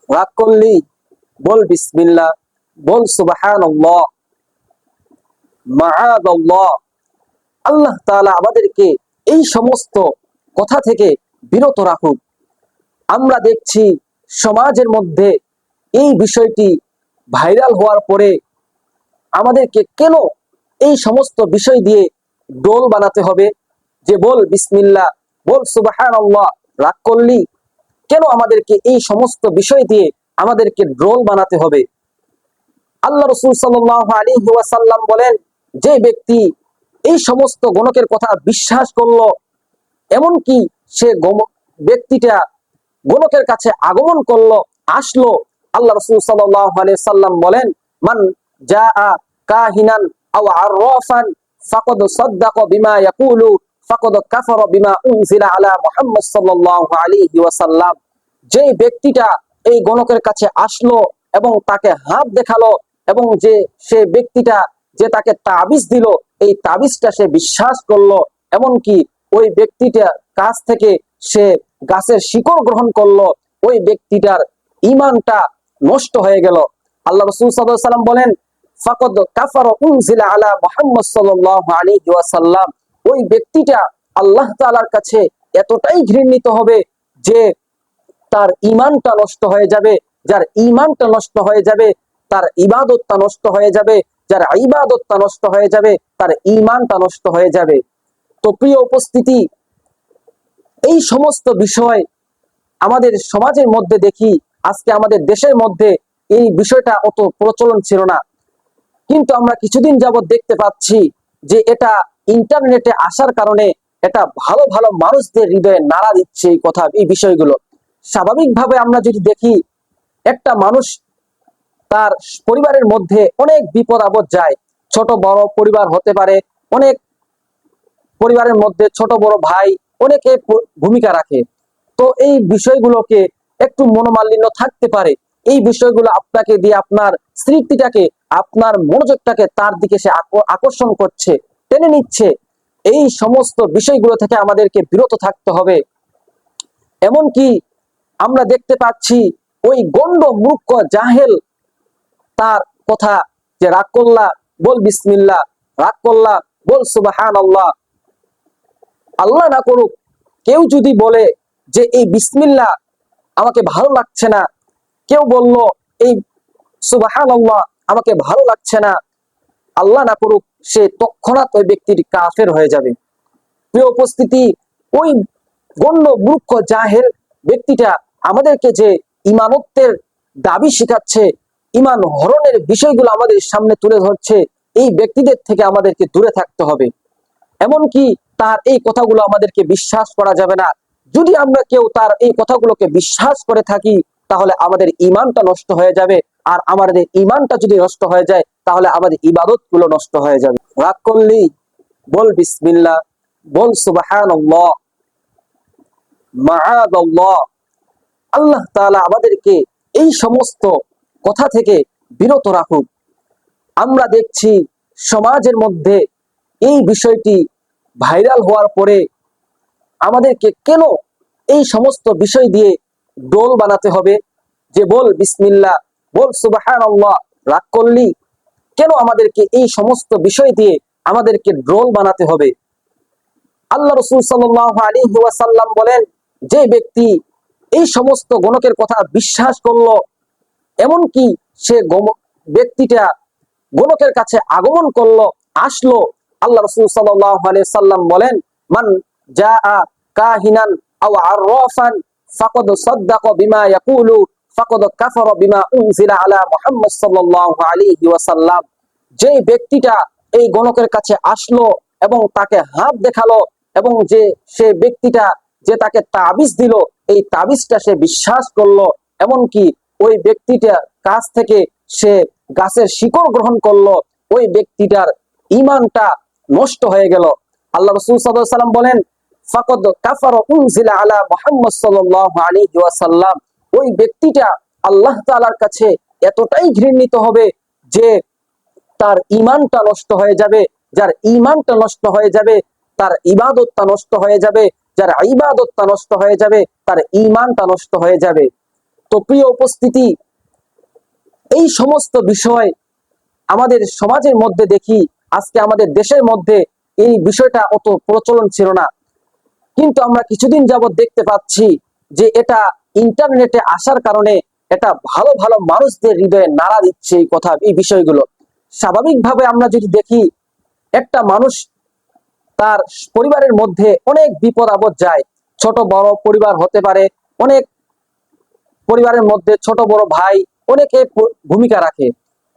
রাগ করলি বল বিসমিল্লাহ, বল সুবহানাল্লাহ, মাআদাল্লাহ। আল্লাহ তাআলা আমাদেরকে এই সমস্ত কথা থেকে বিরত রাখুক। আমরা দেখছি সমাজের মধ্যে এই বিষয়টি ভাইরাল হওয়ার পরে আমাদেরকে কেন এই সমস্ত বিষয় দিয়ে ডোল বানাতে হবে? যে বল বিসমিল্লাহ, বল সুবহানাল্লাহ, রাগ করলি, কেন আমাদেরকে এই সমস্ত বিষয় দিয়ে আমাদেরকে ড্রোল বানাতে হবে? আল্লাহ রাসূল সাল্লাল্লাহু আলাইহি ওয়াসাল্লাম বলেন, যে ব্যক্তি এই সমস্ত গণকের কথা বিশ্বাস করলো, এমনকি সে ব্যক্তিটা গণকের কাছে আগমন করলো, আসলো, আল্লাহ রাসূল সাল্লাল্লাহু আলাইহি সাল্লাম বলেন, মান জাআ কাহিনান আও আররাফান ফাকাদ সাদ্দাকা বিমা ইয়াকুলু ফাকাদ কাফারা বিমা উনজিলা আলা মুহাম্মদ সাল্লাল্লাহু আলাইহি ওয়াসাল্লাম। যে ব্যক্তিটা এই গণকের কাছে আসলো এবং তাকে হাত দেখালো, এবং যে সে ব্যক্তিটা যে তাকে তাবিজ দিল, এই তাবিজটা সে বিশ্বাস করলো, এমনকি ওই ব্যক্তিটার কাছ থেকে সে গাছের শিকড় গ্রহণ করলো, ওই ব্যক্তিটার ঈমানটা নষ্ট হয়ে গেল। আল্লাহ রাসূল সাল্লাল্লাহু আলাইহি ওয়াসাল্লাম বলেন, ফাকাদ কাফারা উনজিলা আলা মুহাম্মদ সাল্লাল্লাহু আলাইহি ওয়াসাল্লাম। ওই ব্যক্তিটা আল্লাহ তাআলার কাছে এতটাই ঘৃণিত হবে যে তার ঈমানটা নষ্ট হয়ে যাবে। যার ঈমানটা নষ্ট হয়ে যাবে, তার ইবাদতটা নষ্ট হয়ে যাবে। যার ইবাদতটা নষ্ট হয়ে যাবে, তার ঈমানটা নষ্ট হয়ে যাবে। তো প্রিয় উপস্থিতি, এই সমস্ত বিষয় আমাদের সমাজের মধ্যে দেখি, আজকে আমাদের দেশের মধ্যে এই বিষয়টা অত প্রচলন ছিল না, কিন্তু আমরা কিছুদিন যাবত দেখতে পাচ্ছি যে এটা ইন্টারনেটে আসার কারণে এটা ভালো ভালো মানুষদের হৃদয়ে নাড়া দিচ্ছে এই কথা, এই বিষয়গুলো। স্বাভাবিকভাবে আমরা যদি দেখি, একটা মানুষ তার পরিবারের মধ্যে অনেক বিপদ আপদ যায়, ছোট বড় পরিবার হতে পারে, অনেক পরিবারের মধ্যে ছোট বড় ভাই অনেকে ভূমিকা রাখে। তো এই বিষয়গুলোকে একটু মনোমালিন্য থাকতে পারে, এই বিষয়গুলো আপনাকে দিয়ে আপনার স্মৃতিটাকে, আপনার মনোযোগটাকে তার দিকে সে আকর্ষণ করছে, টেনে নিচ্ছে। এই সমস্ত বিষয়গুলো থেকে আমাদেরকে বিরত থাকতে হবে। এমনকি আমরা দেখতে পাচ্ছি ওই গন্ড মূর্খ জাহেল তার কথা, যে রাগ করলা বল বিসমিল্লাহ, রাগ করলা বল সুবহানাল্লাহ। আল্লাহ না করুক কেউ যদি বলে যে এই বিসমিল্লাহ আমাকে ভালো লাগছে না, কেউ বলল এই সুবহানাল্লাহ আমাকে ভালো লাগছে না, আল্লাহ না করুক সে তৎক্ষণাৎ ওই ব্যক্তিটি কাফের হয়ে যাবে। প্রিয় উপস্থিতি, ওই গণ্য মূর্খ জাহেল ব্যক্তিটা আমাদেরকে যে ইমানত্বের দাবি শিখাচ্ছে, ইমান হরণের বিষয়গুলো আমাদের সামনে তুলে ধরছে, এই ব্যক্তিদের থেকে আমাদেরকে দূরে থাকতে হবে। এমনকি তার এই কথাগুলো আমাদেরকে বিশ্বাস করা যাবে না। যদি আমরা কেউ তার এই কথাগুলোকে বিশ্বাস করে থাকি, তাহলে আমাদের ঈমানটা নষ্ট হয়ে যাবে। আর আমাদের ঈমানটা যদি নষ্ট হয়ে যায়, তাহলে আমাদের ইবাদত গুলো নষ্ট হয়ে যাবে। রাগ করলি বল বিসমিল্লাহ, বল সুবহানাল্লাহ, মাআদাল্লাহ। আল্লাহ তাআলা আমাদেরকে এই সমস্ত কথা থেকে বিরত রাখুক। আমরা দেখছি সমাজের মধ্যে এই বিষয়টি ভাইরাল হওয়ার পরে আমাদেরকে কেন এই সমস্ত বিষয় দিয়ে ডোল বানাতে হবে? যে বল বিসমিল্লাহ, বল সুবহানাল্লাহ, রাগ করলি, কেন আমাদেরকে এই সমস্ত বিষয় দিয়ে আমাদেরকে ড্রোল বানাতে হবে? আল্লাহ রাসূল সাল্লাল্লাহু আলাইহি ওয়াসাল্লাম বলেন, যে ব্যক্তি এই সমস্ত গণকের কথা বিশ্বাস করলো, এমনকি সে ব্যক্তিটা গণকের কাছে আগমন করলো, আসলো, আল্লাহ রাসূল সাল্লাল্লাহু আলাইহি সাল্লাম বলেন, মান জাআ কাহিনান আও আররাফান ফাকাদ সাদ্দাকা বিমা ইয়াকুলু ফাকাদ কাফারা বিমা উনজিলা আলা মুহাম্মদ সাল্লাল্লাহু আলাইহি ওয়াসাল্লাম। যে ব্যক্তিটা এই গণকের কাছে আসলো এবং তাকে হাত দেখালো, এবং যে সে ব্যক্তিটা যে তাকে তাবিজ দিল, এই তাবিজটা সে বিশ্বাস করলো, এমনকি ওই ব্যক্তিটার কাছ থেকে সে গাছের শিকড় গ্রহণ করলো, ওই ব্যক্তিটার ঈমানটা নষ্ট হয়ে গেল। আল্লাহ রাসূল সাল্লাল্লাহু আলাইহি ওয়াসাল্লাম বলেন, ফাকাদ কাফারা উনজিলা আলা মুহাম্মদ সাল্লাল্লাহু আলাইহি ওয়াসাল্লাম। ওই ব্যক্তিটা আল্লাহ তাআলার কাছে এতটাই ঘৃণিত হবে যে তার ঈমানটা নষ্ট হয়ে যাবে। যার ঈমানটা নষ্ট হয়ে যাবে, তার ইবাদতটা নষ্ট হয়ে যাবে। যার ইবাদতটা নষ্ট হয়ে যাবে, তার ঈমানটা নষ্ট হয়ে যাবে। তো প্রিয় উপস্থিতি, এই সমস্ত বিষয় আমাদের সমাজের মধ্যে দেখি, আজকে আমাদের দেশের মধ্যে এই বিষয়টা অত প্রচলন ছিল না, কিন্তু আমরা কিছুদিন যাবত দেখতে পাচ্ছি যে এটা ইন্টারনেটে আসার কারণে এটা ভালো ভালো মানুষদের হৃদয়ে নাড়া দিচ্ছে এই কথা, এই বিষয়গুলো। স্বাভাবিকভাবে আমরা যদি দেখি, একটা মানুষ তার পরিবারের মধ্যে অনেক বিপদ আপদ যায়, ছোট বড় পরিবার হতে পারে, অনেক পরিবারের মধ্যে ছোট বড় ভাই অনেকে ভূমিকা রাখে।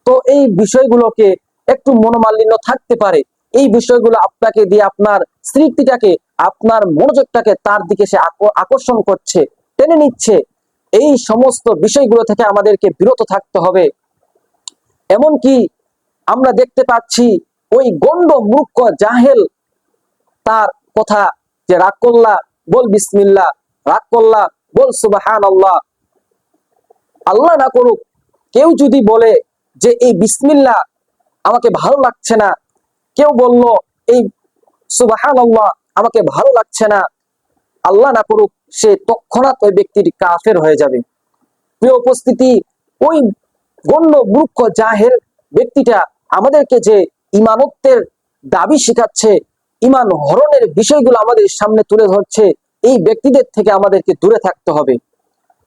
তো এই বিষয়গুলোকে একটু মনোমালিন্য থাকতে পারে, এই বিষয়গুলো আপনাকে দিয়ে আপনার স্মৃতিটাকে, আপনার মনোযোগটাকে তার দিকে সে আকর্ষণ করছে, টেনে নিচ্ছে। এই সমস্ত বিষয়গুলো থেকে আমাদেরকে বিরত থাকতে হবে। এমনকি আমরা দেখতে পাচ্ছি ওই গন্ড মূর্খ জাহেল তার কথা, যে রাগ করলা বল বিসমিল্লাহ, রাগ করলা বল সুবহানাল্লাহ। আল্লাহ না করুক কেউ যদি বলে যে এই বিসমিল্লাহ আমাকে ভালো লাগছে না, কেউ বলল এই সুবহানাল্লাহ আমাকে ভালো লাগছে না, আল্লাহ না করুক সে তৎক্ষণাৎ ওই ব্যক্তিটি কাফের হয়ে যাবে। প্রিয় উপস্থিতি, ওই গণ্য মূর্খ জাহেল ব্যক্তিটা আমাদেরকে যে ইমানত্বের দাবি শিখাচ্ছে, ইমান হরণের বিষয়গুলো আমাদের সামনে তুলে ধরছে, এই ব্যক্তিদের থেকে আমাদেরকে দূরে থাকতে হবে।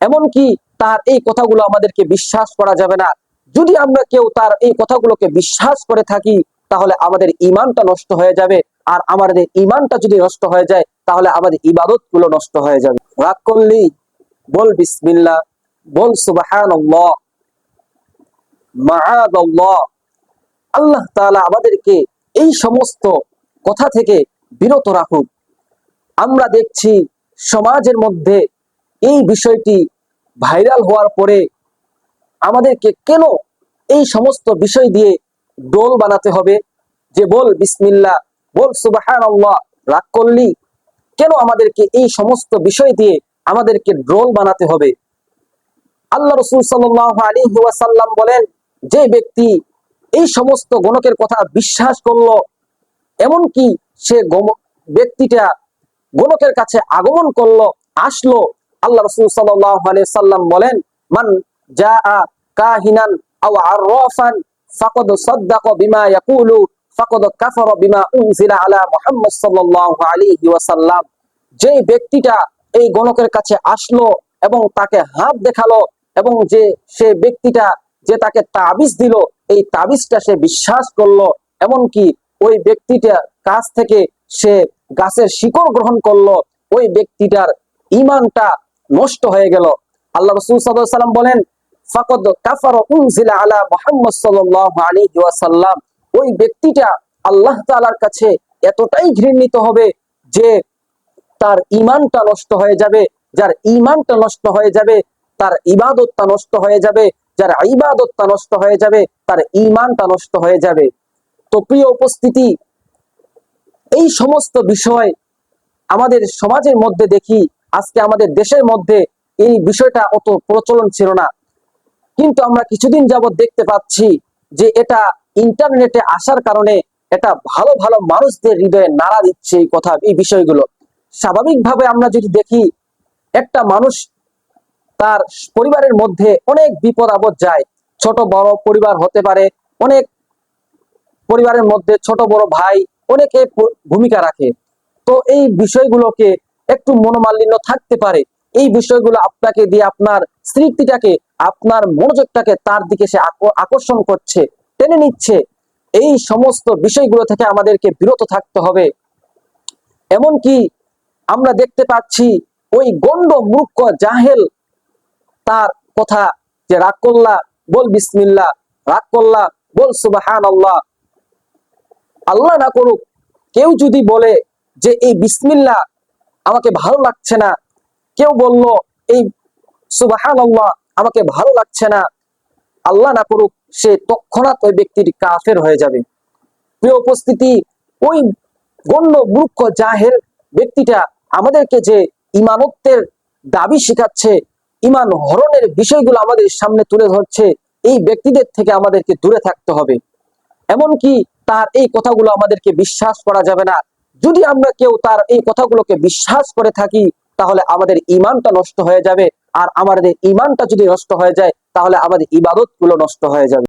এমনকি তার এই কথাগুলো আমাদেরকে বিশ্বাস করা যাবে না। যদি আমরা কেউ তার এই কথাগুলোকে বিশ্বাস করে থাকি, তাহলে আমাদের ইমানটা নষ্ট হয়ে যাবে। আর আমাদের ইমানটা যদি নষ্ট হয়ে যায়, তাহলে আমাদের ইবাদত গুলো নষ্ট হয়ে যাবে। রাগ করলি বল বিসমিল্লাহ, বল সুবহানাল্লাহ, মাআদাল্লাহ। আল্লাহ তাআলা আমাদেরকে এই সমস্ত কথা থেকে বিরত রাখুক। আমরা দেখছি সমাজের মধ্যে এই বিষয়টি ভাইরাল হওয়ার পরে আমাদেরকে কেন এই সমস্ত বিষয় দিয়ে ডোল বানাতে হবে, যে বল বিসমিল্লাহ, বল সুবহানাল্লাহ, রাগ করলি, কেন আমাদেরকে এই সমস্ত বিষয় দিয়ে আমাদেরকে ড্রোল বানাতে হবে? আল্লাহ রাসূল সাল্লাল্লাহু আলাইহি ওয়াসাল্লাম বলেন, যে ব্যক্তি এই সমস্ত গণকের কথা বিশ্বাস করলো, এমনকি সে ব্যক্তিটা গণকের কাছে আগমন করলো, আসলো, আল্লাহ রাসূল সাল্লাল্লাহু আলাইহি সাল্লাম বলেন, মান জাআ কাহিনান আও আররাফান ফাকাদ সাদ্দাকা বিমা ইয়াকুলু ফাকাদ কাফারা বিমা উনজিলা আলা মুহাম্মদ সাল্লাল্লাহু আলাইহি ওয়াসাল্লাম। যে ব্যক্তিটা এই গণকের কাছে আসলো এবং তাকে হাত দেখালো, এবং যে সে ব্যক্তিটা যে তাকে তাবিজ দিল, এই তাবিজটা সে বিশ্বাস করলো, এমনকি ওই ব্যক্তিটার কাছ থেকে সে গাছের শিকড় গ্রহণ করলো, ওই ব্যক্তিটার ঈমানটা নষ্ট হয়ে গেল। আল্লাহ রাসূল সাল্লাল্লাহু আলাইহি ওয়াসাল্লাম বলেন, ফাকাদ কাফারা উনজিলা আলা মুহাম্মদ সাল্লাল্লাহু আলাইহি ওয়াসাল্লাম। ওই ব্যক্তিটা আল্লাহ তাআলার কাছে এতটাই ঘৃণিত হবে যে তার ঈমানটা নষ্ট হয়ে যাবে। যার ঈমানটা নষ্ট হয়ে যাবে, তার ইবাদতটা নষ্ট হয়ে যাবে। যার ইবাদতটা নষ্ট হয়ে যাবে, তার ঈমানটা নষ্ট হয়ে যাবে। তো প্রিয় উপস্থিতি, এই সমস্ত বিষয় আমাদের সমাজের মধ্যে দেখি, আজকে আমাদের দেশের মধ্যে এই বিষয়টা অত প্রচলন ছিল না, কিন্তু আমরা কিছুদিন যাবত দেখতে পাচ্ছি যে এটা ইন্টারনেটে আসার কারণে এটা ভালো ভালো মানুষদের হৃদয়ে নাড়া দিচ্ছে এই কথা, এই বিষয়গুলো। স্বাভাবিকভাবে আমরা যদি দেখি, একটা মানুষ তার পরিবারের মধ্যে অনেক বিপদ আপদ যায়, ছোট বড় পরিবার হতে পারে, অনেক পরিবারের মধ্যে ছোট বড় ভাই অনেকে ভূমিকা রাখে। তো এই বিষয়গুলোকে একটু মনোমালিন্য থাকতে পারে, এই বিষয়গুলো আপনাকে দিয়ে আপনার স্মৃতিটাকে, আপনার মনোযোগটাকে তার দিকে সে আকর্ষণ করছে, টেনে নিচ্ছে। এই সমস্ত বিষয়গুলো থেকে আমাদেরকে বিরত থাকতে হবে। এমনকি আমরা দেখতে পাচ্ছি ওই গন্ড মূর্খ জাহেল তার কথা, যে রাগ করলা বল বিসমিল্লাহ, রাগ করলা বল সুবহানাল্লাহ। আল্লাহ না করুক কেউ যদি বলে যে এই বিসমিল্লাহ আমাকে ভালো লাগছে না, কেউ বলল এই সুবহানাল্লাহ আমাকে ভালো লাগছে না, আল্লাহ না করুক সে তৎক্ষণাৎ ওই ব্যক্তিটি কাফের হয়ে যাবে। প্রিয় উপস্থিতি, ওই গণ্য মূর্খ জাহেল ব্যক্তিটা আমাদেরকে যে ইমানত্বের দাবি শিখাচ্ছে, ইমান হরণের বিষয়গুলো আমাদের সামনে তুলে ধরছে, এই ব্যক্তিদের থেকে আমাদেরকে দূরে থাকতে হবে। এমনকি তার এই কথাগুলো আমাদেরকে বিশ্বাস করা যাবে না। যদি আমরা কেউ তার এই কথাগুলোকে বিশ্বাস করে থাকি, তাহলে আমাদের ইমানটা নষ্ট হয়ে যাবে। আর আমাদের ইমানটা যদি নষ্ট হয়ে যায় তাহলে আমাদের ইবাদত গুলো নষ্ট হয়ে যাবে।